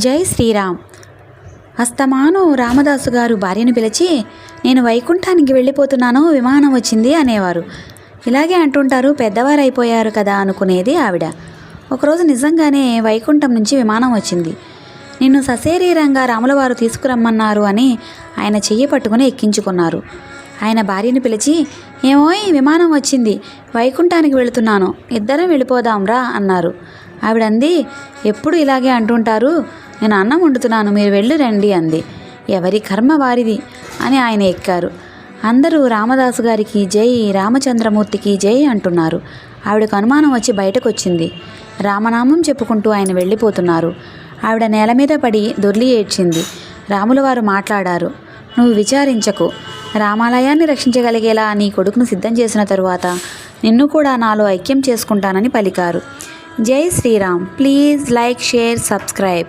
జై శ్రీరామ్. అస్తమాను రామదాసు గారు భార్యను పిలిచి, నేను వైకుంఠానికి వెళ్ళిపోతున్నాను, విమానం వచ్చింది అనేవారు. ఇలాగే అంటుంటారు, పెద్దవారు అయిపోయారు కదా అనుకునేది ఆవిడ. ఒకరోజు నిజంగానే వైకుంఠం నుంచి విమానం వచ్చింది. నిన్ను సశరీరంగా రాములవారు తీసుకురమ్మన్నారు అని ఆయన చెయ్యి పట్టుకుని ఎక్కించుకున్నారు. ఆయన భార్యను పిలిచి, ఏమోయ్ విమానం వచ్చింది, వైకుంఠానికి వెళుతున్నాను, ఇద్దరం వెళ్ళిపోదాంరా అన్నారు. ఆవిడంది, ఎప్పుడు ఇలాగే అంటుంటారు, నేను అన్నం వండుతున్నాను, మీరు వెళ్ళి రండి అంది. ఎవరి కర్మ వారిది అని ఆయన ఎక్కారు. అందరూ రామదాసు గారికి జై, రామచంద్రమూర్తికి జై అంటున్నారు. ఆవిడకు అనుమానం వచ్చి బయటకు వచ్చింది. రామనామం చెప్పుకుంటూ ఆయన వెళ్ళిపోతున్నారు. ఆవిడ నేల మీద పడి దొర్లి ఏడ్చింది. రాములవారు మాట్లాడారు, నువ్వు విచారించకు, రామాలయాన్ని రక్షించగలిగేలా నీ కొడుకును సిద్ధం చేసిన తరువాత నిన్ను కూడా నాలో ఐక్యం చేసుకుంటానని పలికారు. జై Shriram. Please like, share, subscribe.